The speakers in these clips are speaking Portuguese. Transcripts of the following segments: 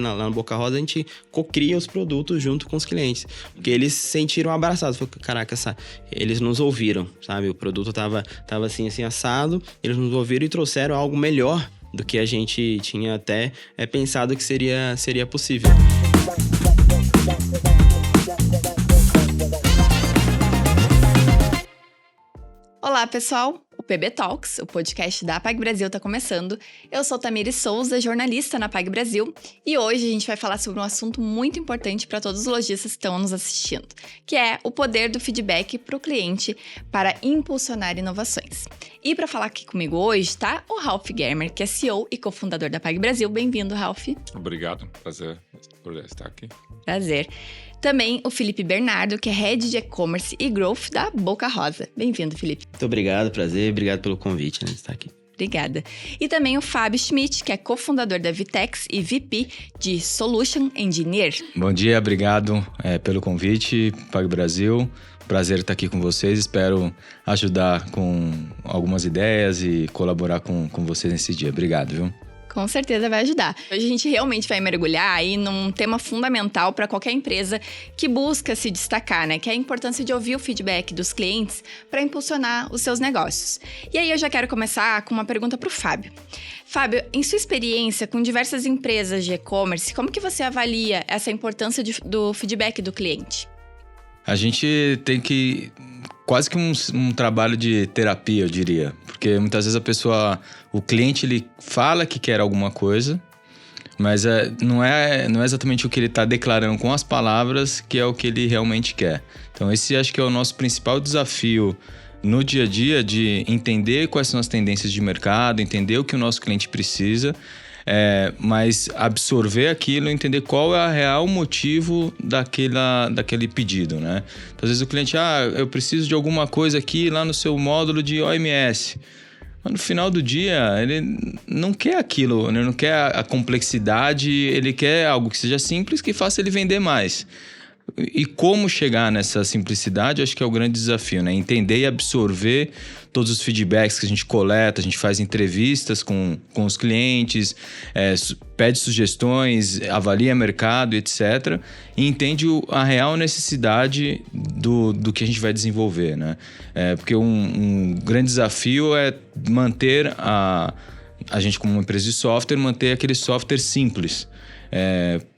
lá no Boca Rosa, a gente cocria os produtos junto com os clientes. Porque eles se sentiram abraçados. Falaram, caraca, eles nos ouviram, sabe? O produto tava assim assado, eles nos ouviram e trouxeram algo melhor do que a gente tinha até pensado que seria possível. Olá, pessoal! O PB Talks, o podcast da PAG Brasil, está começando. Eu sou Tamires Souza, jornalista na PAG Brasil, e hoje a gente vai falar sobre um assunto muito importante para todos os lojistas que estão nos assistindo, que é o poder do feedback para o cliente para impulsionar inovações. E para falar aqui comigo hoje está o Ralph Germer, que é CEO e cofundador da PAG Brasil. Bem-vindo, Ralph. Obrigado, prazer por estar aqui. Prazer. Também o Felipe Bernardo, que é Head de E-Commerce e Growth da Boca Rosa. Bem-vindo, Felipe. Muito obrigado, prazer. Obrigado pelo convite, de estar aqui. Obrigada. E também o Fábio Schmidt, que é cofundador da Vitex e VP de Solution Engineer. Bom dia, obrigado pelo convite, PAG Brasil. Prazer estar aqui com vocês. Espero ajudar com algumas ideias e colaborar com vocês nesse dia. Obrigado, viu? Com certeza vai ajudar. Hoje a gente realmente vai mergulhar aí num tema fundamental para qualquer empresa que busca se destacar, né? Que é a importância de ouvir o feedback dos clientes para impulsionar os seus negócios. E aí eu já quero começar com uma pergunta para o Fábio. Fábio, em sua experiência com diversas empresas de e-commerce, como que você avalia essa importância do feedback do cliente? A gente tem que... Quase que um trabalho de terapia, eu diria. Porque muitas vezes o cliente, ele fala que quer alguma coisa, mas não é exatamente o que ele está declarando com as palavras que é o que ele realmente quer. Então esse acho que é o nosso principal desafio no dia a dia, de entender quais são as tendências de mercado, entender o que o nosso cliente precisa, mas absorver aquilo e entender qual é o real motivo daquele pedido, né? Então, às vezes o cliente, eu preciso de alguma coisa aqui lá no seu módulo de OMS. Mas no final do dia, ele não quer aquilo, ele não quer a complexidade, ele quer algo que seja simples, que faça ele vender mais. E como chegar nessa simplicidade, acho que é o grande desafio, né? Entender e absorver todos os feedbacks que a gente coleta, a gente faz entrevistas com os clientes, pede sugestões, avalia mercado, etc. E entende a real necessidade do que a gente vai desenvolver, né? Porque um grande desafio é manter a gente, como uma empresa de software, manter aquele software simples.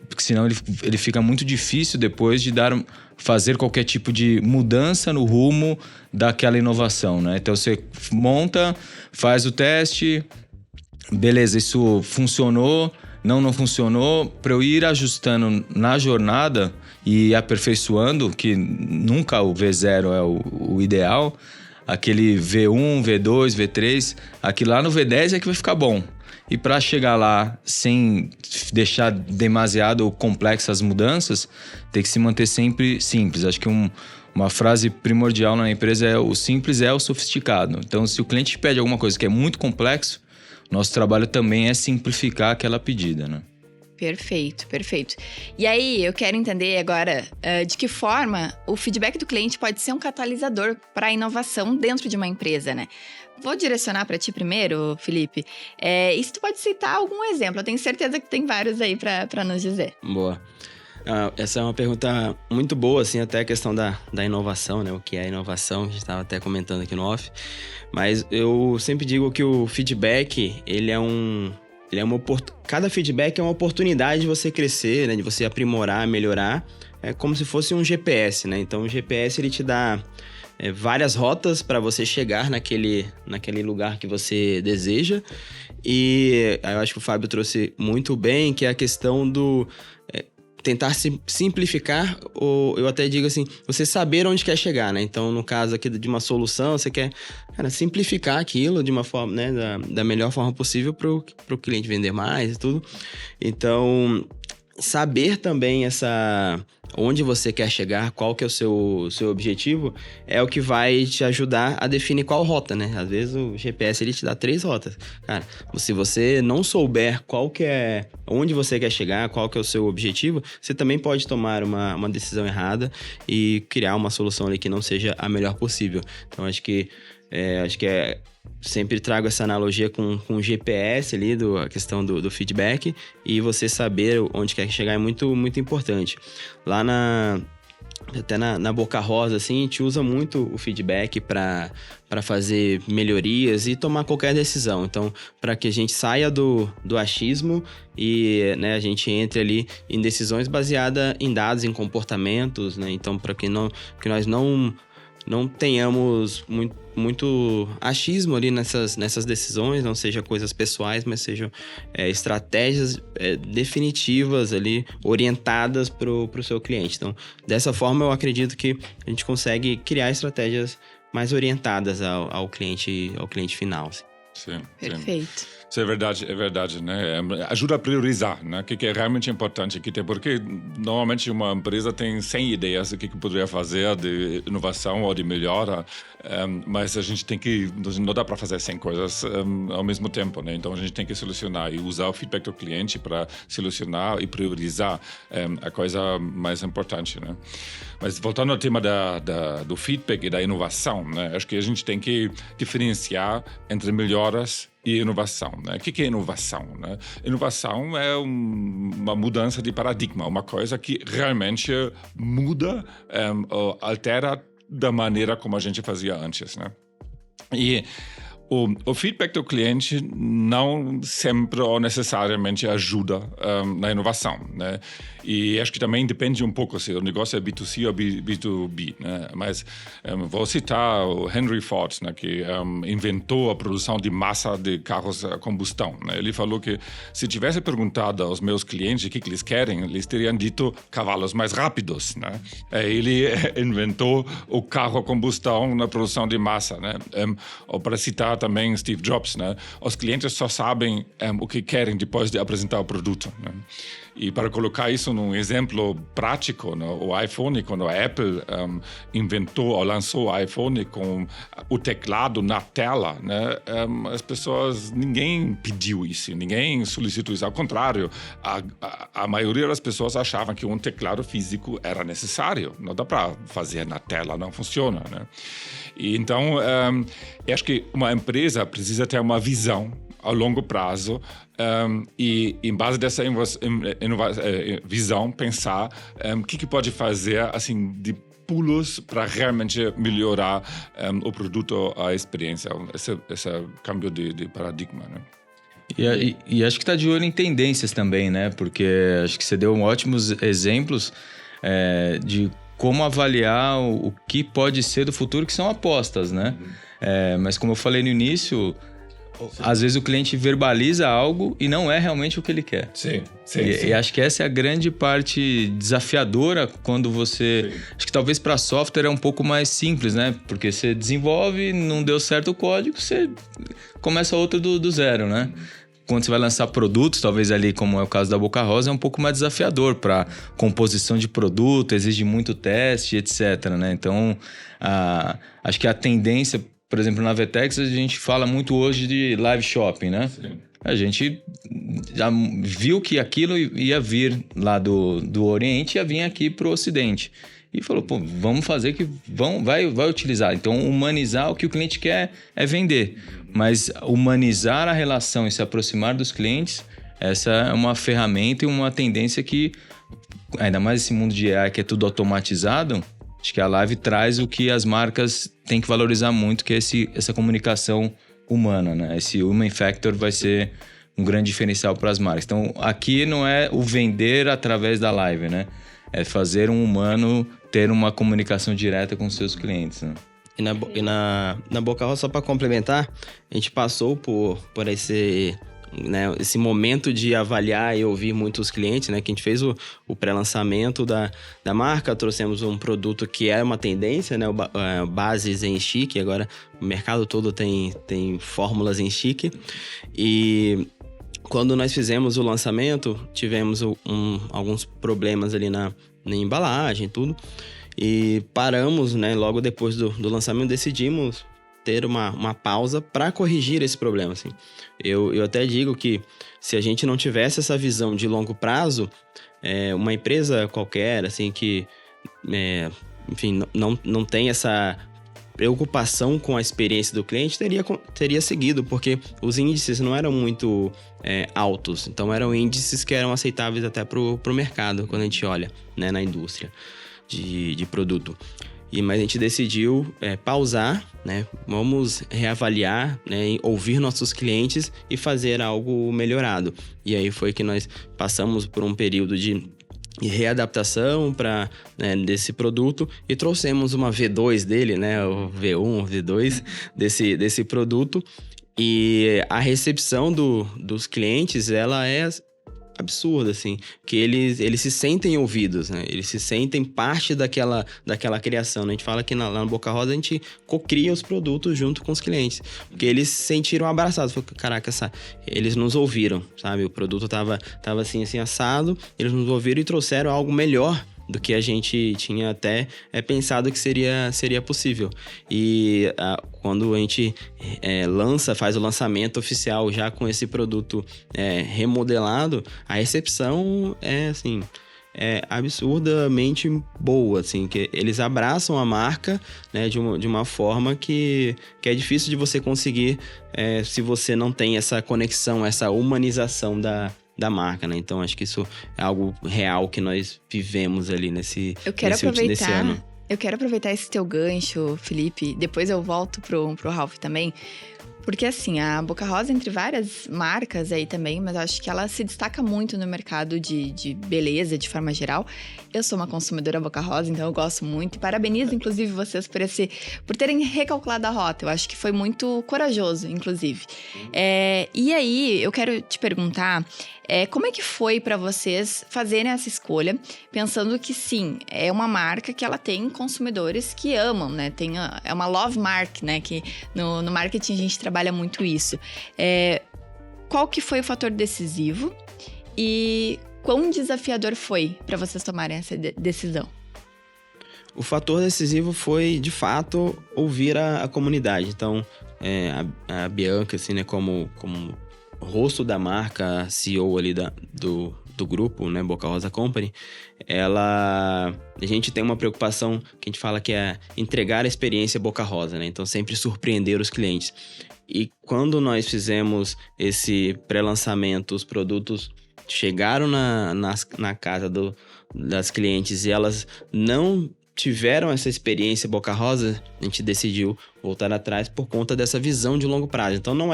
Porque senão ele fica muito difícil depois de fazer qualquer tipo de mudança no rumo daquela inovação, né? Então você monta, faz o teste, beleza, isso funcionou, não funcionou, para eu ir ajustando na jornada e aperfeiçoando, que nunca o V0 é o ideal, aquele V1, V2, V3, aquilo lá no V10 é que vai ficar bom. E para chegar lá sem deixar demasiado complexas as mudanças, tem que se manter sempre simples. Acho que uma frase primordial na empresa é: o simples é o sofisticado. Então, se o cliente pede alguma coisa que é muito complexo, nosso trabalho também é simplificar aquela pedida, né? Perfeito, perfeito. E aí, eu quero entender agora de que forma o feedback do cliente pode ser um catalisador para a inovação dentro de uma empresa, né? Vou direcionar para ti primeiro, Felipe. E se tu pode citar algum exemplo? Eu tenho certeza que tem vários aí para nos dizer. Boa. Essa é uma pergunta muito boa, assim, até a questão da inovação, né? O que é inovação, a gente estava até comentando aqui no off. Mas eu sempre digo que o feedback, cada feedback é uma oportunidade de você crescer, né? De você aprimorar, melhorar. É como se fosse um GPS, né? Então o GPS, ele te dá várias rotas para você chegar naquele lugar que você deseja. E eu acho que o Fábio trouxe muito bem, que é a questão do tentar simplificar, ou eu até digo assim, você saber onde quer chegar, né? Então, no caso aqui de uma solução, você quer, simplificar aquilo de uma forma, né, da melhor forma possível para o cliente vender mais e tudo. Então, saber também onde você quer chegar, qual que é o seu objetivo, é o que vai te ajudar a definir qual rota, né? Às vezes o GPS, ele te dá 3 rotas. Cara, se você não souber onde você quer chegar, qual que é o seu objetivo, você também pode tomar uma decisão errada e criar uma solução ali que não seja a melhor possível. Então, acho que Acho que sempre trago essa analogia com o GPS ali, a questão do feedback, e você saber onde quer chegar é muito, muito importante. Lá até na Boca Rosa, assim, a gente usa muito o feedback para fazer melhorias e tomar qualquer decisão. Então, para que a gente saia do achismo e, né, a gente entre ali em decisões baseadas em dados, em comportamentos, né? Então, para que nós não tenhamos muito achismo ali nessas decisões, não sejam coisas pessoais, mas sejam estratégias definitivas ali, orientadas para o seu cliente. Então, dessa forma, eu acredito que a gente consegue criar estratégias mais orientadas ao cliente final. Assim. Sim, Perfeito. sim. Isso é verdade, né? Ajuda a priorizar, né? O que é realmente importante aqui, porque normalmente uma empresa tem 100 ideias do que poderia fazer de inovação ou de melhora, mas a gente não dá para fazer 100 coisas ao mesmo tempo, né? Então a gente tem que solucionar e usar o feedback do cliente para solucionar e priorizar a coisa mais importante, né? Mas voltando ao tema do feedback e da inovação, né? Acho que a gente tem que diferenciar entre melhoras e inovação, né? O que é inovação, né? Inovação é uma mudança de paradigma, uma coisa que realmente muda, altera da maneira como a gente fazia antes, né? E o feedback do cliente não sempre ou necessariamente ajuda na inovação, né? E acho que também depende um pouco se o negócio é B2C ou B2B, né? Mas vou citar o Henry Ford, né, que inventou a produção de massa de carros a combustão, né? Ele falou que se tivesse perguntado aos meus clientes o que eles querem, eles teriam dito cavalos mais rápidos, né? Ele inventou o carro a combustão na produção de massa, né? Ou para citar também Steve Jobs, né? Os clientes só sabem o que querem depois de apresentar o produto, né? E para colocar isso num exemplo prático, né? O iPhone, quando a Apple inventou ou lançou o iPhone com o teclado na tela, né? As pessoas, ninguém pediu isso, ninguém solicitou isso. Ao contrário, a maioria das pessoas achavam que um teclado físico era necessário. Não dá para fazer na tela, não funciona, né? E então, eu acho que uma empresa precisa ter uma visão a longo prazo e, em base dessa visão, pensar o que pode fazer assim de pulos para realmente melhorar o produto, a experiência, esse câmbio de paradigma, né? E acho que está de olho em tendências também, né? Porque acho que você deu ótimos exemplos de como avaliar o que pode ser do futuro, que são apostas, né? Mas como eu falei no início, às vezes o cliente verbaliza algo e não é realmente o que ele quer. Sim. E acho que essa é a grande parte desafiadora quando você... Sim. Acho que talvez para software é um pouco mais simples, né? Porque você desenvolve, não deu certo o código, você começa outro do zero, né? Quando você vai lançar produtos, talvez ali, como é o caso da Boca Rosa, é um pouco mais desafiador para composição de produto, exige muito teste, etc, né? Então, acho que a tendência, por exemplo, na Vetex, a gente fala muito hoje de live shopping, né? Sim. A gente já viu que aquilo ia vir lá do Oriente e ia vir aqui para o Ocidente. E falou, vamos fazer que vai utilizar. Então, humanizar o que o cliente quer é vender. Mas humanizar a relação e se aproximar dos clientes, essa é uma ferramenta e uma tendência que, ainda mais esse mundo de AI que é tudo automatizado, acho que a Live traz o que as marcas têm que valorizar muito, que é essa comunicação humana, né? Esse human factor vai ser um grande diferencial para as marcas. Então, aqui não é o vender através da Live, né? É fazer um humano ter uma comunicação direta com os seus clientes, né? E na Boca Rosa, só para complementar, a gente passou por esse momento de avaliar e ouvir muitos clientes, né? Que a gente fez o pré-lançamento da marca, trouxemos um produto que é uma tendência, né? Bases em stick, agora o mercado todo tem fórmulas em stick. E quando nós fizemos o lançamento, tivemos alguns problemas ali na embalagem e tudo. E paramos, né? Logo depois do lançamento, decidimos ter uma pausa para corrigir esse problema, assim. Eu até digo que se a gente não tivesse essa visão de longo prazo, uma empresa qualquer, assim, que, enfim, não tem essa preocupação com a experiência do cliente teria seguido, porque os índices não eram muito altos. Então, eram índices que eram aceitáveis até para o mercado, quando a gente olha, né, na indústria de produto. Mas a gente decidiu pausar, né? Vamos reavaliar, né? Ouvir nossos clientes e fazer algo melhorado. E aí foi que nós passamos por um período de readaptação desse produto e trouxemos uma V2 dele, né? O V1, V2 desse produto. E a recepção dos clientes, ela é absurda, assim, que eles se sentem ouvidos, né? Eles se sentem parte daquela criação, né? A gente fala que lá no Boca Rosa a gente cocria os produtos junto com os clientes, porque eles se sentiram abraçados. Falaram, caraca, eles nos ouviram, sabe? O produto tava assim assado, eles nos ouviram e trouxeram algo melhor do que a gente tinha até pensado que seria possível. E quando a gente faz o lançamento oficial já com esse produto remodelado, a recepção é absurdamente boa, assim, que eles abraçam a marca, né, de uma forma que é difícil de você conseguir se você não tem essa conexão, essa humanização da marca, né? Então, acho que isso é algo real que nós vivemos ali nesse ano. Eu quero aproveitar esse teu gancho, Felipe. Depois eu volto pro Ralph também. Porque, assim, a Boca Rosa, entre várias marcas aí também, mas eu acho que ela se destaca muito no mercado de beleza, de forma geral. Eu sou uma consumidora Boca Rosa, então eu gosto muito. E parabenizo, inclusive, vocês por terem recalculado a rota. Eu acho que foi muito corajoso, inclusive. E aí, eu quero te perguntar, como é que foi para vocês fazerem essa escolha, pensando que, sim, é uma marca que ela tem consumidores que amam, né? É uma love mark, né? Que no marketing a gente trabalha muito isso. Qual que foi o fator decisivo e quão desafiador foi para vocês tomarem essa decisão? O fator decisivo foi, de fato, ouvir a comunidade. Então, a Bianca, assim, né, como rosto da marca, CEO ali do grupo, né, Boca Rosa Company, a gente tem uma preocupação que a gente fala que é entregar a experiência Boca Rosa, né? Então, sempre surpreender os clientes. E quando nós fizemos esse pré-lançamento, os produtos chegaram na casa das clientes e elas não tiveram essa experiência Boca Rosa, a gente decidiu voltar atrás por conta dessa visão de longo prazo. Então, não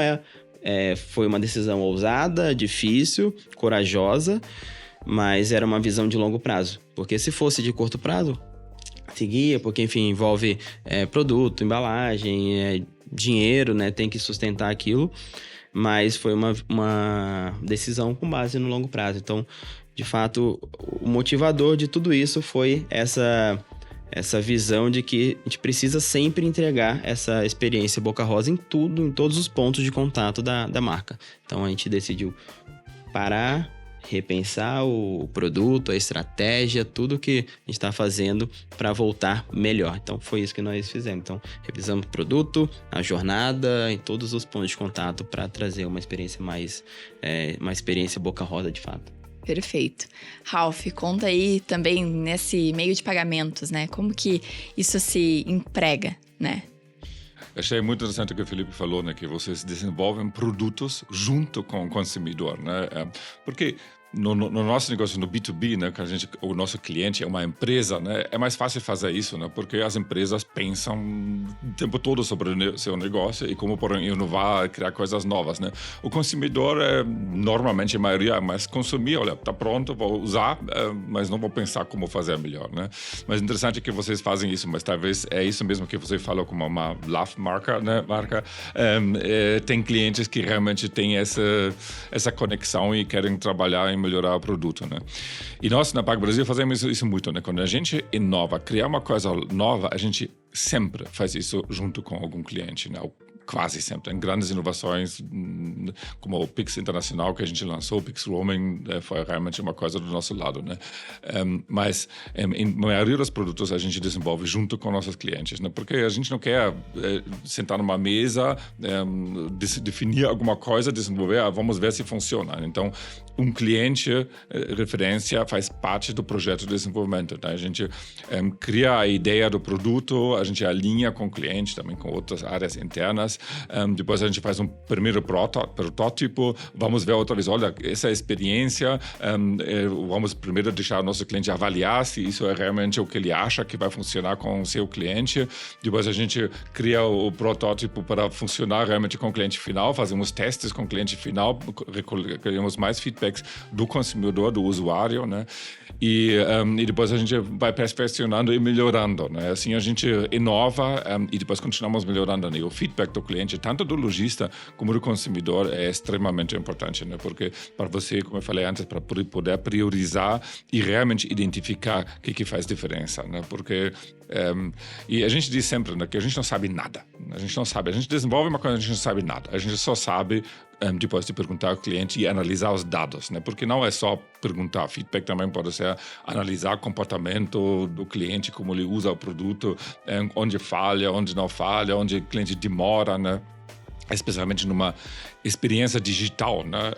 foi uma decisão ousada, difícil, corajosa, mas era uma visão de longo prazo. Porque se fosse de curto prazo, seguia, porque, enfim, envolve produto, embalagem, dinheiro, né? Tem que sustentar aquilo. Mas foi uma decisão com base no longo prazo. Então, de fato, o motivador de tudo isso foi essa visão de que a gente precisa sempre entregar essa experiência Boca Rosa em todos os pontos de contato da marca. Então, a gente decidiu parar, repensar o produto, a estratégia, tudo que a gente está fazendo para voltar melhor. Então, foi isso que nós fizemos. Então, revisamos o produto, a jornada, em todos os pontos de contato para trazer uma experiência uma experiência Boca Rosa de fato. Perfeito. Ralph, conta aí também nesse meio de pagamentos, né? Como que isso se emprega, né? Achei muito interessante o que o Felipe falou, né? Que vocês desenvolvem produtos junto com o consumidor, né? Porque no nosso negócio, no B2B, né, que o nosso cliente é uma empresa, né, é mais fácil fazer isso, né, porque as empresas pensam o tempo todo sobre o seu negócio e como podem inovar, criar coisas novas, né. O consumidor, normalmente, a maioria, mas consumir, olha, tá pronto, vou usar, mas não vou pensar como fazer melhor, né. Mas interessante que vocês fazem isso, mas talvez é isso mesmo que você falou como uma love marca, né, tem clientes que realmente têm essa conexão e querem trabalhar em melhorar o produto, né? E nós, na Pague Brasil, fazemos isso muito, né? Quando a gente inova, criar uma coisa nova, a gente sempre faz isso junto com algum cliente, né? quase sempre. Em grandes inovações, como o Pix Internacional que a gente lançou, o Pix Roaming, foi realmente uma coisa do nosso lado, né? Mas em maioria dos produtos a gente desenvolve junto com nossos clientes, né? Porque a gente não quer sentar numa mesa, definir alguma coisa, desenvolver, vamos ver se funciona. Então, um cliente, referência, faz parte do projeto de desenvolvimento. Tá? A gente cria a ideia do produto, a gente alinha com o cliente, também com outras áreas internas. Depois a gente faz um primeiro protótipo, vamos ver outra vez, olha, essa experiência, vamos primeiro deixar o nosso cliente avaliar se isso é realmente o que ele acha que vai funcionar com o seu cliente. Depois a gente cria o protótipo para funcionar realmente com o cliente final, fazemos testes com o cliente final, recolhemos mais feedbacks do consumidor, do usuário, né? E depois a gente vai perfeccionando e melhorando, né? Assim a gente inova e depois continuamos melhorando, né? O feedback do cliente, tanto do lojista como do consumidor, é extremamente importante, né? Porque para você, como eu falei antes, para poder priorizar e realmente identificar o que faz diferença, né? Porque e a gente diz sempre, né, que a gente não sabe nada. A gente não sabe. A gente desenvolve uma coisa, a gente não sabe nada. A gente só sabe depois de perguntar ao cliente e analisar os dados, né? Porque não é só perguntar. Feedback também pode ser analisar o comportamento do cliente, como ele usa o produto, onde falha, onde não falha, onde o cliente demora, né? Especialmente numa experiência digital, né?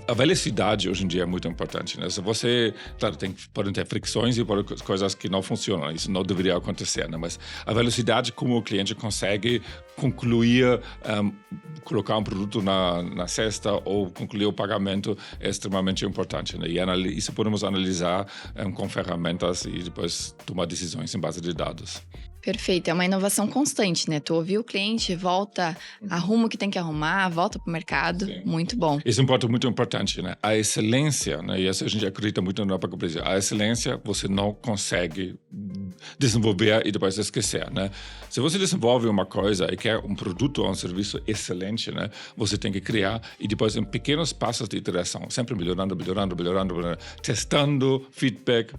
A velocidade hoje em dia é muito importante, né? Se você, claro, podem ter fricções e coisas que não funcionam, isso não deveria acontecer, né? Mas a velocidade como o cliente consegue concluir, colocar um produto na cesta ou concluir o pagamento é extremamente importante, né? E isso podemos analisar com ferramentas e depois tomar decisões em base de dados. Perfeito, é uma inovação constante, né? Tu ouviu o cliente, volta, arruma o que tem que arrumar, volta pro mercado. Sim. Muito bom. Isso é um ponto muito importante, né? A excelência, né? E isso a gente acredita muito no Pago Brasil. A excelência você não consegue desenvolver e depois esquecer, né? Se você desenvolve uma coisa e quer um produto ou um serviço excelente, né? Você tem que criar e depois em pequenos passos de iteração, sempre melhorando, testando feedback,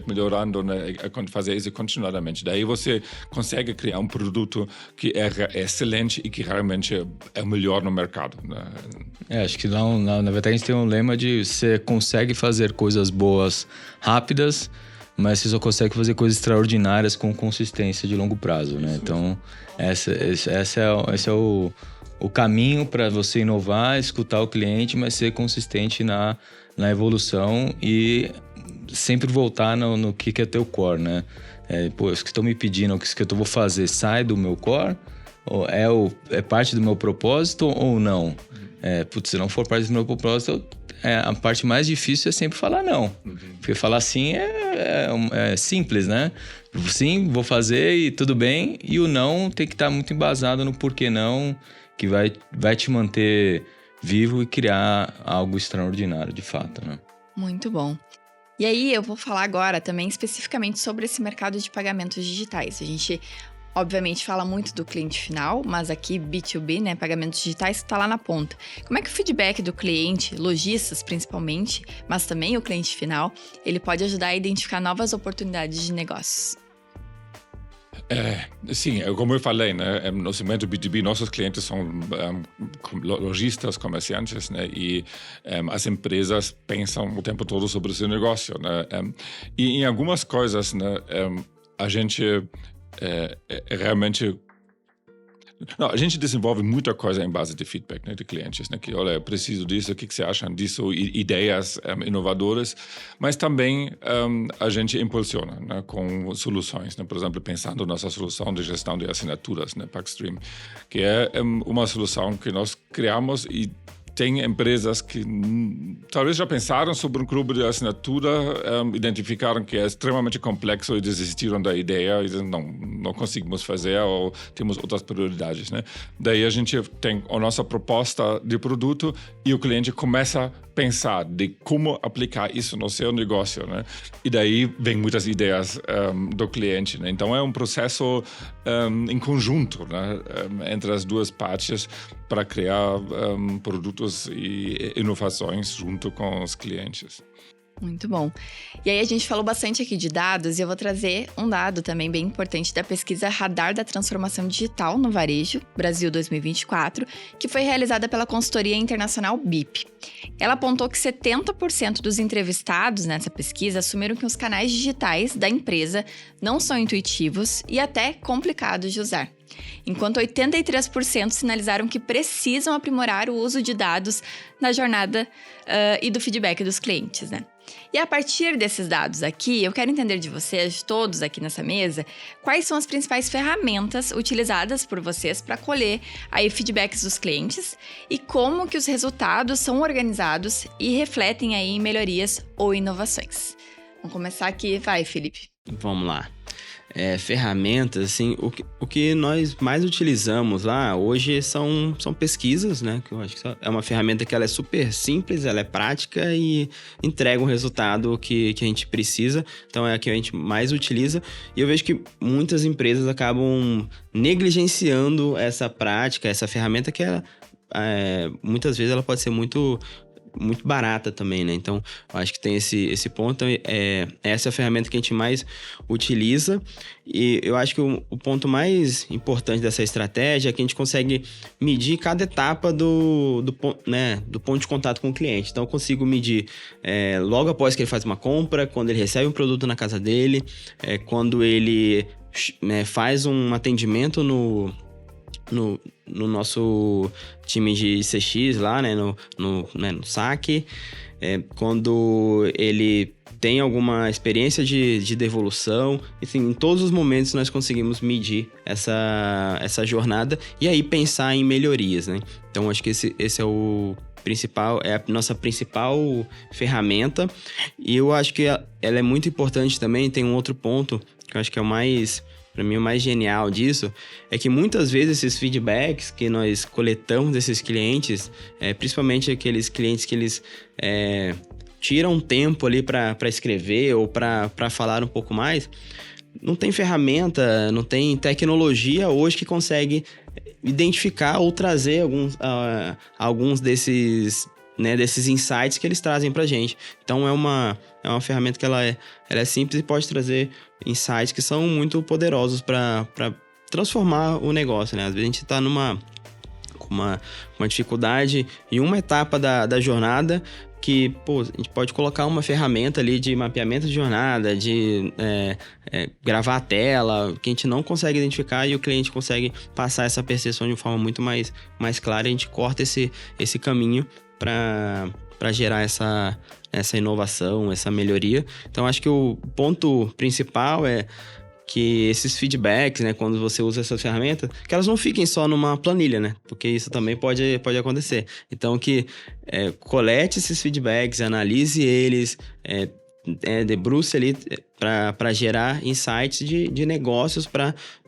melhorando, né? Fazer isso continuadamente. Daí você consegue criar um produto que é excelente e que realmente é o melhor no mercado, né? Acho que na verdade a gente tem um lema de você consegue fazer coisas boas rápidas, mas você só consegue fazer coisas extraordinárias com consistência de longo prazo, né? Então, esse é o caminho para você inovar, escutar o cliente, mas ser consistente na evolução e sempre voltar no que é teu core, né? Isso que estão me pedindo, o que eu vou fazer, sai do meu core? Ou é parte do meu propósito ou não? Se não for parte do meu propósito, a parte mais difícil é sempre falar não. Porque falar sim é simples, né? Sim, vou fazer e tudo bem. E o não tem que estar muito embasado no porquê não, que vai te manter vivo e criar algo extraordinário, de fato, né? Muito bom. E aí, eu vou falar agora também especificamente sobre esse mercado de pagamentos digitais. A gente, obviamente, fala muito do cliente final, mas aqui B2B, né, pagamentos digitais, está lá na ponta. Como é que o feedback do cliente, lojistas principalmente, mas também o cliente final, ele pode ajudar a identificar novas oportunidades de negócios? Sim, como eu falei, né, no segmento B2B, nossos clientes são lojistas, comerciantes, né, e as empresas pensam o tempo todo sobre o seu negócio, né, e em algumas coisas, né, a gente realmente... Não, a gente desenvolve muita coisa em base de feedback, né, de clientes, né, que, olha, eu preciso disso, o que você acha disso, ideias inovadoras, mas também a gente impulsiona, né, com soluções, né, por exemplo, pensando na nossa solução de gestão de assinaturas, né, PagStream, que é uma solução que nós criamos e tem empresas que talvez já pensaram sobre um clube de assinatura, identificaram que é extremamente complexo e desistiram da ideia e dizem, não conseguimos fazer ou temos outras prioridades, né? Daí a gente tem a nossa proposta de produto e o cliente começa a pensar de como aplicar isso no seu negócio, né? E daí vem muitas ideias do cliente, né? Então é um processo em conjunto, né? Entre as duas partes para criar produtos e inovações junto com os clientes. Muito bom. E aí a gente falou bastante aqui de dados e eu vou trazer um dado também bem importante da pesquisa Radar da Transformação Digital no Varejo, Brasil 2024, que foi realizada pela consultoria internacional BIP. Ela apontou que 70% dos entrevistados nessa pesquisa assumiram que os canais digitais da empresa não são intuitivos e até complicados de usar, enquanto 83% sinalizaram que precisam aprimorar o uso de dados na jornada e do feedback dos clientes, né? E a partir desses dados aqui, eu quero entender de vocês, todos aqui nessa mesa, quais são as principais ferramentas utilizadas por vocês para colher aí feedbacks dos clientes e como que os resultados são organizados e refletem aí em melhorias ou inovações. Vamos começar aqui, vai, Felipe. Vamos lá. Ferramentas, assim, o que nós mais utilizamos lá hoje são pesquisas, né? Que eu acho que é uma ferramenta que ela é super simples, ela é prática e entrega um resultado que a gente precisa. Então, é a que a gente mais utiliza. E eu vejo que muitas empresas acabam negligenciando essa prática, essa ferramenta que muitas vezes ela pode ser muito barata também, né? Então, eu acho que tem esse ponto. Essa é a ferramenta que a gente mais utiliza. E eu acho que o ponto mais importante dessa estratégia é que a gente consegue medir cada etapa do ponto de contato com o cliente. Então, eu consigo medir logo após que ele faz uma compra, quando ele recebe um produto na casa dele, quando ele faz um atendimento no nosso time de CX lá, né, no saque, quando ele tem alguma experiência de devolução, enfim, em todos os momentos nós conseguimos medir essa jornada e aí pensar em melhorias, né? Então, acho que esse é o principal, é a nossa principal ferramenta e eu acho que ela é muito importante também. Tem um outro ponto que eu acho que é para mim, o mais genial disso é que muitas vezes esses feedbacks que nós coletamos desses clientes, principalmente aqueles clientes que eles tiram tempo ali para escrever ou para falar um pouco mais, não tem ferramenta, não tem tecnologia hoje que consegue identificar ou trazer alguns desses insights que eles trazem pra gente. Então, é uma ferramenta que ela é simples e pode trazer insights que são muito poderosos para transformar o negócio, né? Às vezes a gente tá com uma dificuldade em uma etapa da jornada que, a gente pode colocar uma ferramenta ali de mapeamento de jornada, de gravar a tela, que a gente não consegue identificar e o cliente consegue passar essa percepção de forma muito mais clara e a gente corta esse caminho para gerar essa inovação, essa melhoria. Então, acho que o ponto principal é que esses feedbacks, né, quando você usa essas ferramentas, que elas não fiquem só numa planilha, né? Porque isso também pode acontecer. Então, que colete esses feedbacks, analise eles, debruce ali para gerar insights de negócios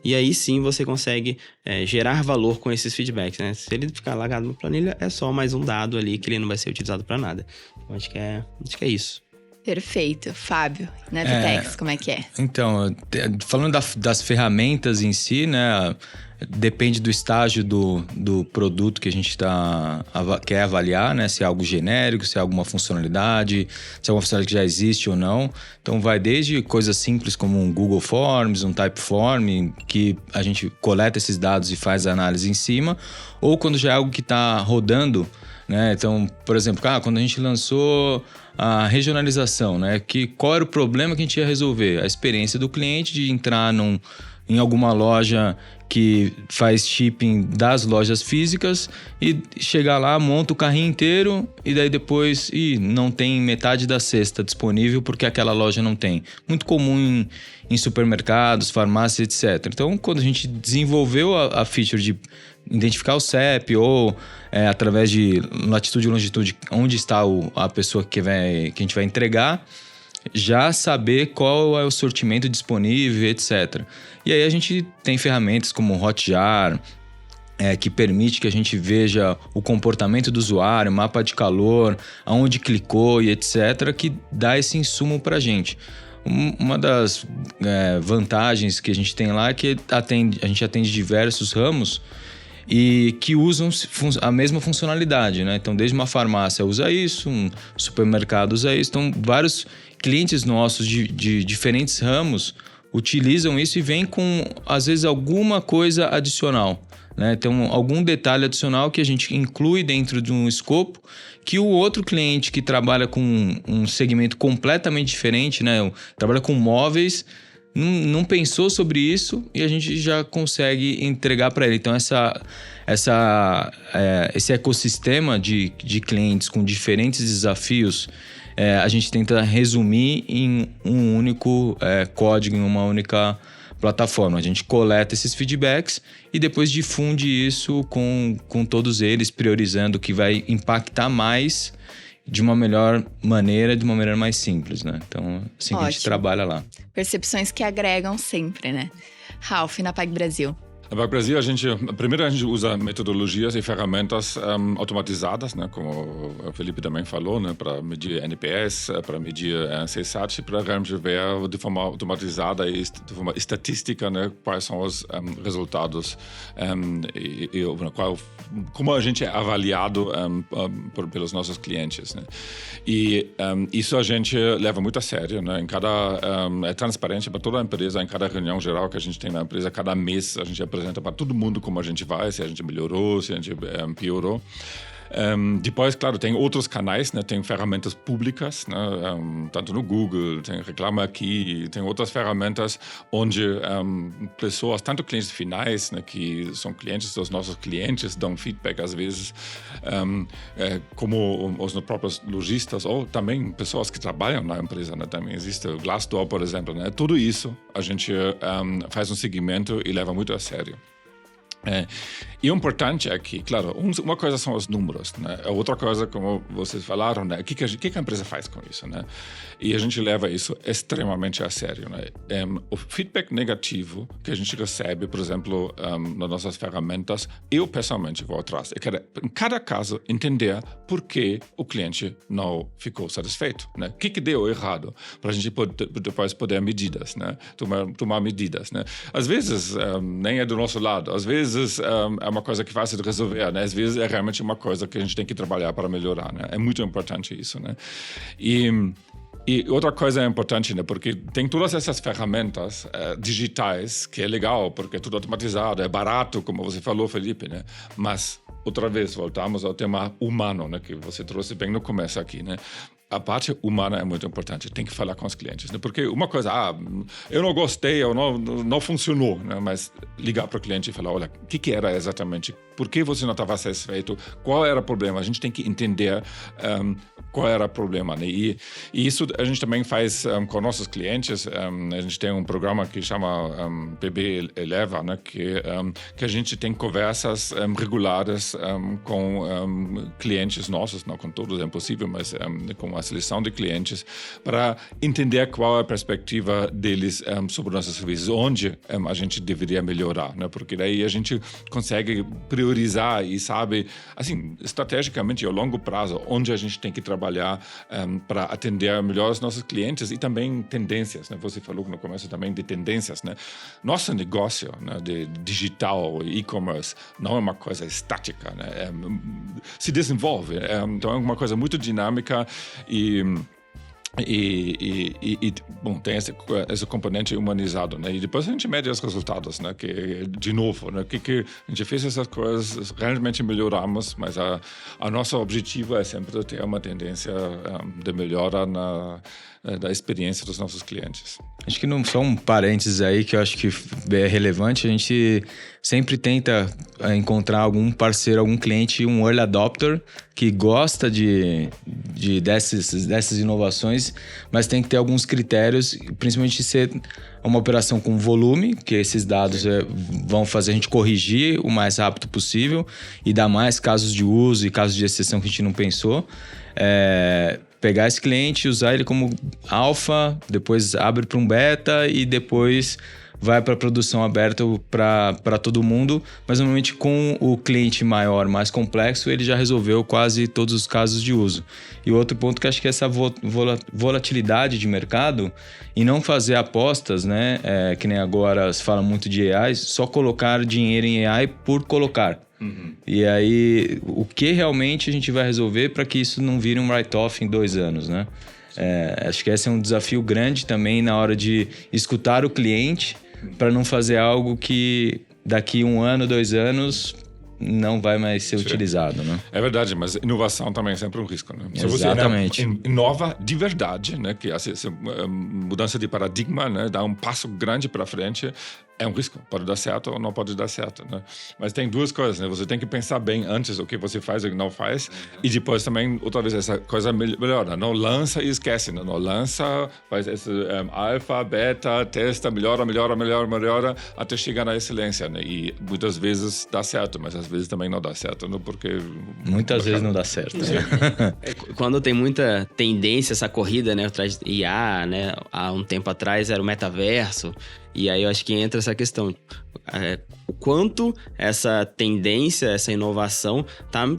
e aí sim você consegue gerar valor com esses feedbacks, né? Se ele ficar largado na planilha, é só mais um dado ali que ele não vai ser utilizado para nada. Então, acho que é isso. Perfeito. Fábio, Netetex, como é que é? Então, falando das ferramentas em si, né? Depende do estágio do produto que a gente quer avaliar, né? Se é algo genérico, se é alguma funcionalidade, se é uma funcionalidade que já existe ou não. Então, vai desde coisas simples como um Google Forms, um Typeform, que a gente coleta esses dados e faz a análise em cima, ou quando já é algo que está rodando, né? Então, por exemplo, quando a gente lançou a regionalização, né? Qual era o problema que a gente ia resolver? A experiência do cliente de entrar em alguma loja que faz shipping das lojas físicas e chegar lá, monta o carrinho inteiro e daí depois não tem metade da cesta disponível porque aquela loja não tem. Muito comum em supermercados, farmácias, etc. Então, quando a gente desenvolveu a feature de identificar o CEP ou através de latitude e longitude onde está a pessoa que a gente vai entregar, já saber qual é o sortimento disponível, etc. E aí a gente tem ferramentas como o Hotjar, que permite que a gente veja o comportamento do usuário, mapa de calor, aonde clicou e etc., que dá esse insumo para a gente. Uma das vantagens que a gente tem lá é que a gente atende diversos ramos e que usam a mesma funcionalidade, né? Então, desde uma farmácia usa isso, um supermercado usa isso. Então, vários clientes nossos de diferentes ramos utilizam isso e vêm com, às vezes, alguma coisa adicional, né? Então, algum detalhe adicional que a gente inclui dentro de um escopo que o outro cliente que trabalha com um segmento completamente diferente, né? Trabalha com móveis, não pensou sobre isso e a gente já consegue entregar para ele. Então, esse ecossistema de clientes com diferentes desafios, a gente tenta resumir em um único código, em uma única plataforma. A gente coleta esses feedbacks e depois difunde isso com todos eles, priorizando o que vai impactar mais de uma melhor maneira, de uma maneira mais simples, né? Então, assim que a gente trabalha lá. Percepções que agregam sempre, né? Ralph, na PagBrasil. Na PagBrasil, primeiro a gente usa metodologias e ferramentas automatizadas, né, como o Felipe também falou, né, para medir NPS, para medir CSAT, para realmente ver de forma automatizada e de forma estatística, né, quais são os resultados como a gente é avaliado pelos nossos clientes, né. E isso a gente leva muito a sério, né, é transparente para toda a empresa, em cada reunião geral que a gente tem na empresa, cada mês a gente apresenta para todo mundo como a gente vai, se a gente melhorou, se a gente piorou. Depois, claro, tem outros canais, né? Tem ferramentas públicas, né? Tanto no Google, tem Reclama Aqui, tem outras ferramentas onde pessoas, tanto clientes finais, né? Que são clientes dos nossos clientes, dão feedback às vezes, como os próprios lojistas ou também pessoas que trabalham na empresa, né? Também existe o Glassdoor, por exemplo, né? Tudo isso a gente faz um seguimento e leva muito a sério. E o importante é que, claro, uma coisa são os números, né? Outra coisa, como vocês falaram, né? O que a empresa faz com isso, né? E a gente leva isso extremamente a sério, né? O feedback negativo que a gente recebe, por exemplo, nas nossas ferramentas, eu pessoalmente vou atrás. Eu quero, em cada caso, entender por que o cliente não ficou satisfeito, né? O que deu errado, para a gente depois poder medidas, né? Tomar medidas, né? Às vezes, nem é do nosso lado, às vezes é uma coisa que é fácil de resolver, né? Às vezes é realmente uma coisa que a gente tem que trabalhar para melhorar, né? É muito importante isso, né? E outra coisa é importante, né? Porque tem todas essas ferramentas digitais, que é legal, porque é tudo automatizado, é barato, como você falou, Felipe, né? Mas, outra vez, voltamos ao tema humano, né? Que você trouxe bem no começo aqui, né? A parte humana é muito importante, tem que falar com os clientes, né? Porque uma coisa, eu não gostei, ou não funcionou, né? Mas ligar para o cliente e falar, olha, o que era exatamente, por que você não estava satisfeito, qual era o problema, a gente tem que entender qual era o problema, né? E isso a gente também faz com nossos clientes, a gente tem um programa que chama PB Eleva, né? Que a gente tem conversas regulares com clientes nossos, não com todos, é impossível, mas com a seleção de clientes, para entender qual é a perspectiva deles sobre nossos serviços, onde a gente deveria melhorar, né? Porque daí a gente consegue priorizar e sabe, assim, estrategicamente, a longo prazo, onde a gente tem que trabalhar para atender melhor os nossos clientes e também tendências, né? Você falou no começo também de tendências, né? Nosso negócio, né, de digital, e-commerce, não é uma coisa estática, né? Se desenvolve, então é uma coisa muito dinâmica bom, tem esse componente humanizado, né? E depois a gente mede os resultados, né? Que, de novo, né? Que a gente fez essas coisas, realmente melhoramos, mas a nosso objetivo é sempre ter uma tendência de melhora da experiência dos nossos clientes. Acho que não, só um parênteses aí que eu acho que é relevante, a gente sempre tenta encontrar algum parceiro, algum cliente, um early adopter que gosta dessas inovações, mas tem que ter alguns critérios, principalmente ser uma operação com volume, que esses dados vão fazer a gente corrigir o mais rápido possível e dar mais casos de uso e casos de exceção que a gente não pensou. Pegar esse cliente, usar ele como alfa, depois abre para um beta e depois vai para a produção aberta para todo mundo, mas normalmente com o cliente maior, mais complexo, ele já resolveu quase todos os casos de uso. E o outro ponto que acho que é essa volatilidade de mercado e não fazer apostas, né? Que nem agora se fala muito de AI, só colocar dinheiro em AI por colocar. E aí, o que realmente a gente vai resolver para que isso não vire um write-off em 2 anos, né? Acho que esse é um desafio grande também na hora de escutar o cliente para não fazer algo que daqui 1 ano, 2 anos não vai mais ser utilizado, né? É verdade, mas inovação também é sempre um risco, né? Se Exatamente. você inova de verdade, né, que essa mudança de paradigma, né, dá um passo grande para frente, é um risco. Pode dar certo ou não pode dar certo, né? Mas tem 2 coisas, né? Você tem que pensar bem antes o que você faz e o que não faz. E depois também, outra vez, essa coisa melhora. Não lança e esquece, né? Não lança, faz esse alfa, beta, testa, melhora, até chegar na excelência, né? E muitas vezes dá certo, mas às vezes também não dá certo, né? Porque... Muitas vezes não dá certo. Quando tem muita tendência, essa corrida, né? Atrás de IA, né? Há um tempo atrás era o metaverso. E aí eu acho que entra essa questão. O quanto essa tendência, essa inovação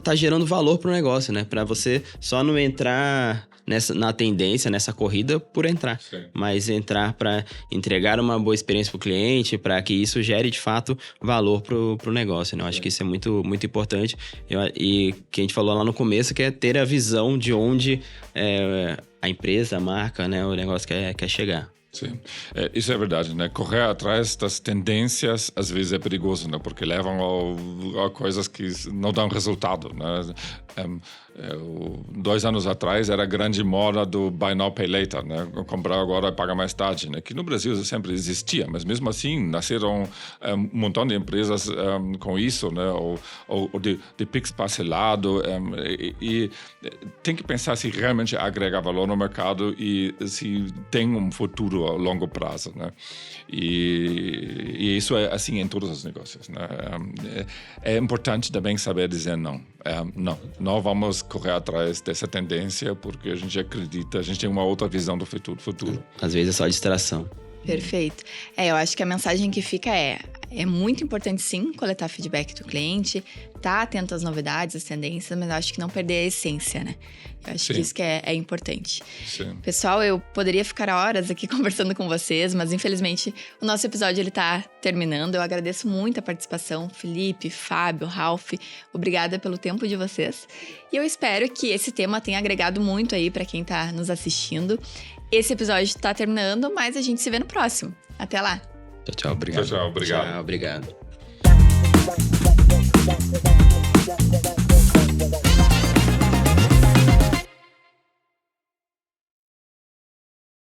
tá gerando valor pro negócio, né? Para você só não entrar na tendência, nessa corrida por entrar. Sim. Mas entrar para entregar uma boa experiência pro cliente, para que isso gere de fato valor pro negócio, né? Eu acho que isso é muito, muito importante. E que a gente falou lá no começo, que é ter a visão de onde a empresa, a marca, né? O negócio quer chegar. Sim, isso é verdade, né? Correr atrás das tendências às vezes é perigoso, né? Porque levam a coisas que não dão resultado, né? 2 anos atrás era a grande moda do Buy Now, Pay Later, né? Comprar agora e pagar mais tarde, né? Que no Brasil sempre existia, mas mesmo assim nasceram um montão de empresas com isso, né? Ou de Pix parcelado, e tem que pensar se realmente agrega valor no mercado e se tem um futuro a longo prazo, né? E isso é assim em todos os negócios, né? É importante também saber dizer não. Não vamos correr atrás dessa tendência porque a gente acredita, a gente tem uma outra visão do futuro. Às vezes é só distração. Perfeito. Eu acho que a mensagem que fica é muito importante, sim, coletar feedback do cliente, tá atento às novidades, às tendências, mas eu acho que não perder a essência, né? Eu acho que isso que é importante. Sim. Pessoal, eu poderia ficar horas aqui conversando com vocês, mas infelizmente o nosso episódio ele tá terminando. Eu agradeço muito a participação, Felipe, Fábio, Ralph. Obrigada pelo tempo de vocês. E eu espero que esse tema tenha agregado muito aí para quem tá nos assistindo. Esse episódio tá terminando, mas a gente se vê no próximo. Até lá! Tchau, obrigado. Tchau, obrigado. Tchau, obrigado.